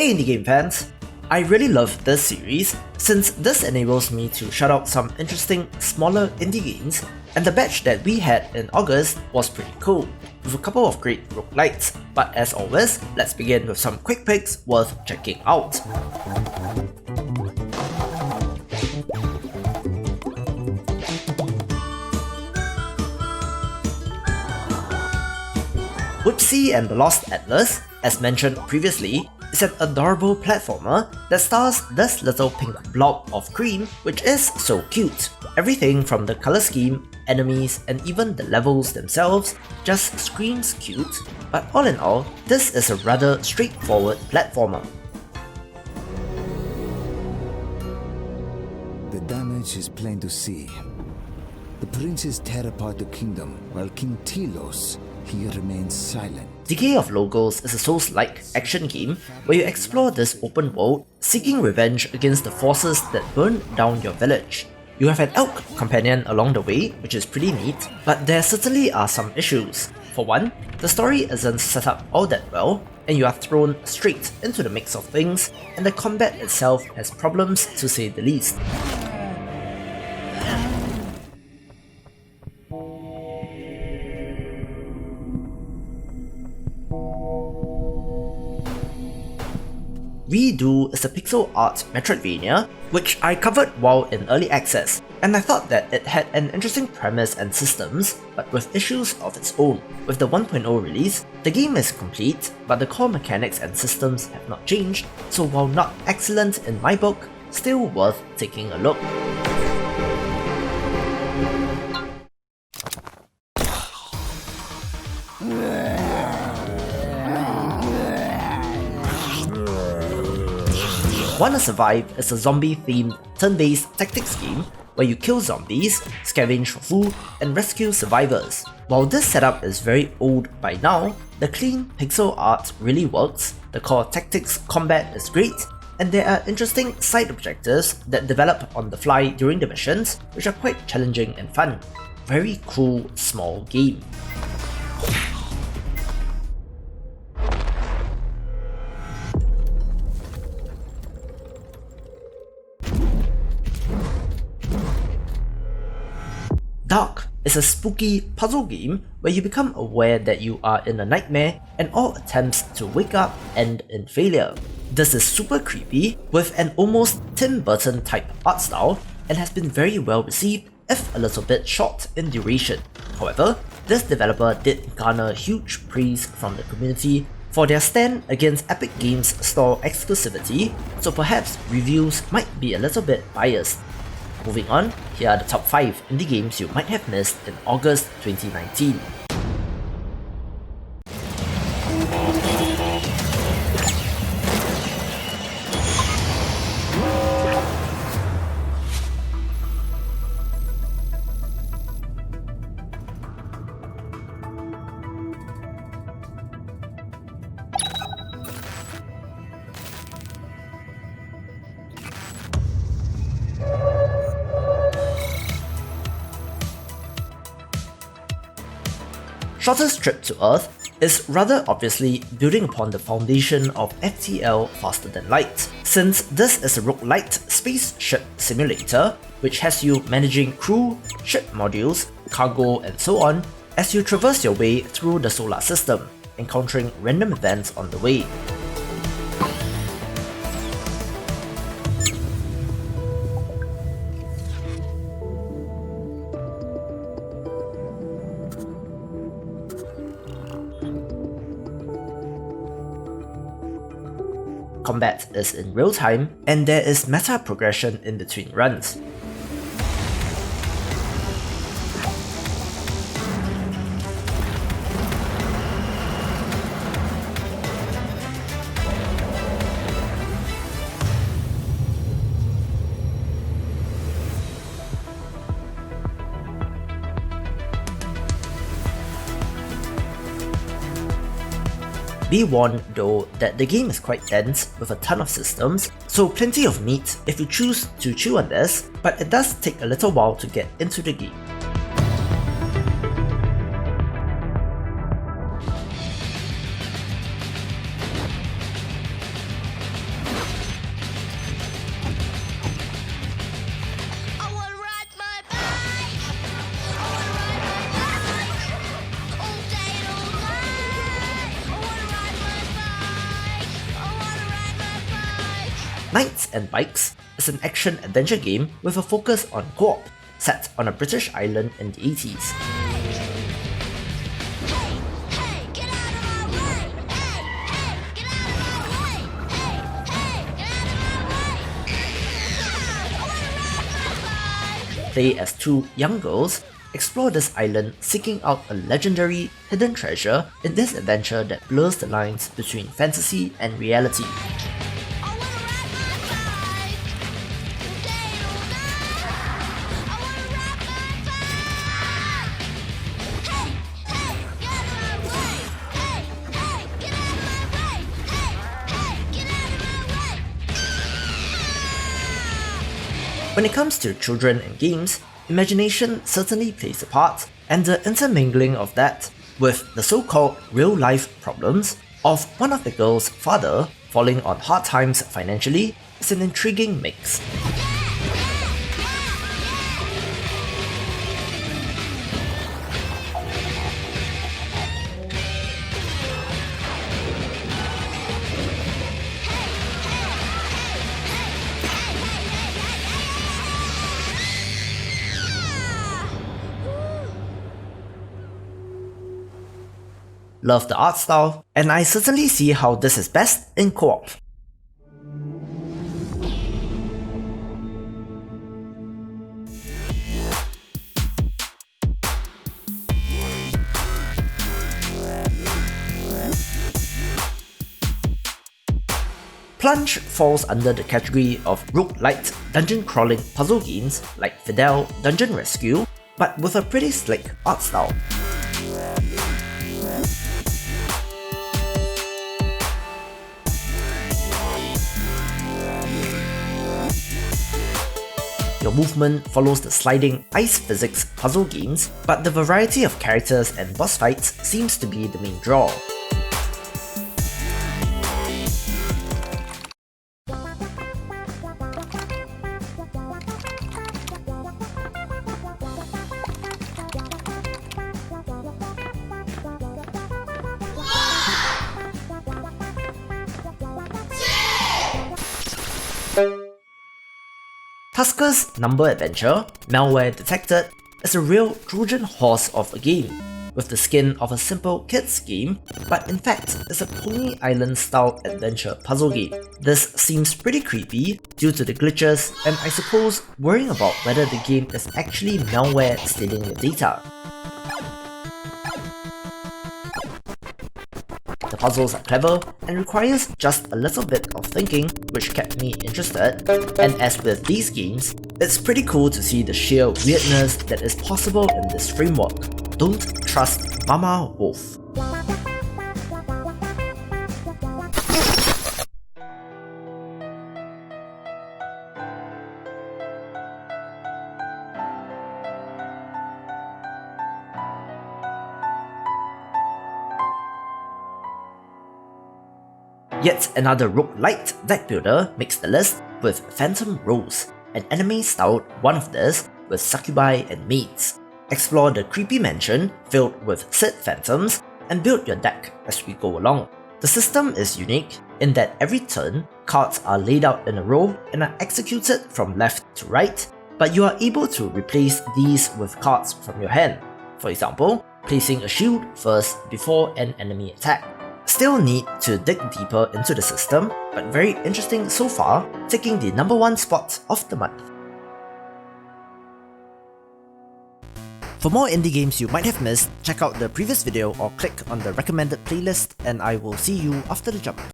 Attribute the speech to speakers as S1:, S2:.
S1: Hey indie game fans! I really love this series since this enables me to shout out some interesting, smaller indie games, and the batch that we had in August was pretty cool, with a couple of great roguelites, but as always, let's begin with some quick picks worth checking out. Whipseey and the Lost Atlas, as mentioned previously, is an adorable platformer that stars this little pink blob of cream, which is so cute. Everything from the color scheme, enemies, and even the levels themselves just screams cute, but all in all, this is a rather straightforward platformer.
S2: The damage is plain to see. The princes tear apart the kingdom, while King Telos, he remains silent.
S1: Decay of Logos is a Souls-like action game where you explore this open world, seeking revenge against the forces that burned down your village. You have an elk companion along the way, which is pretty neat, but there certainly are some issues. For one, the story isn't set up all that well, and you are thrown straight into the mix of things, and the combat itself has problems to say the least. Redo is a pixel art Metroidvania, which I covered while in early access, and I thought that it had an interesting premise and systems, but with issues of its own. With the 1.0 release, the game is complete, but the core mechanics and systems have not changed, so while not excellent in my book, still worth taking a look. Wanna Survive is a zombie-themed, turn-based tactics game where you kill zombies, scavenge for food, and rescue survivors. While this setup is very old by now, the clean pixel art really works, the core tactics combat is great, and there are interesting side objectives that develop on the fly during the missions, which are quite challenging and fun. Very cool, small game. DARQ is a spooky puzzle game where you become aware that you are in a nightmare and all attempts to wake up end in failure. This is super creepy with an almost Tim Burton type art style and has been very well received, if a little bit short in duration. However, this developer did garner huge praise from the community for their stand against Epic Games Store exclusivity, so perhaps reviews might be a little bit biased. Moving on, here are the top 5 indie games you might have missed in August 2019. Shortest Trip to Earth is rather obviously building upon the foundation of FTL Faster Than Light, since this is a roguelite spaceship simulator which has you managing crew, ship modules, cargo, and so on as you traverse your way through the solar system, encountering random events on the way. Combat is in real time, and there is meta progression in between runs. Be warned though that the game is quite dense with a ton of systems, so plenty of meat if you choose to chew on this, but it does take a little while to get into the game. Knights and Bikes is an action-adventure game with a focus on co-op, set on a British island in the 80s. Play as two young girls explore this island seeking out a legendary hidden treasure in this adventure that blurs the lines between fantasy and reality. When it comes to children and games, imagination certainly plays a part, and the intermingling of that with the so-called real-life problems of one of the girl's father falling on hard times financially is an intriguing mix. Love the art style, and I certainly see how this is best in co-op. Plunge falls under the category of roguelite dungeon crawling puzzle games like Fidel Dungeon Rescue, but with a pretty slick art style. Your movement follows the sliding ice physics puzzle games, but the variety of characters and boss fights seems to be the main draw. Tusker's Number Adventure, Malware Detected, is a real Trojan horse of a game, with the skin of a simple kids game, but in fact is a Pony Island style adventure puzzle game. This seems pretty creepy due to the glitches and I suppose worrying about whether the game is actually malware stealing your data. The puzzles are clever and requires just a little bit of thinking, which kept me interested, and as with these games, it's pretty cool to see the sheer weirdness that is possible in this framework. Don't trust Mama Wolf. Yet another roguelite deck builder makes the list with Phantom Rose, an anime-styled one of this with succubi and maids. Explore the creepy mansion filled with Sid phantoms and build your deck as we go along. The system is unique in that every turn, cards are laid out in a row and are executed from left to right, but you are able to replace these with cards from your hand. For example, placing a shield first before an enemy attack. Still need to dig deeper into the system, but very interesting so far, taking the #1 spot of the month. For more indie games you might have missed, check out the previous video or click on the recommended playlist, and I will see you after the jump.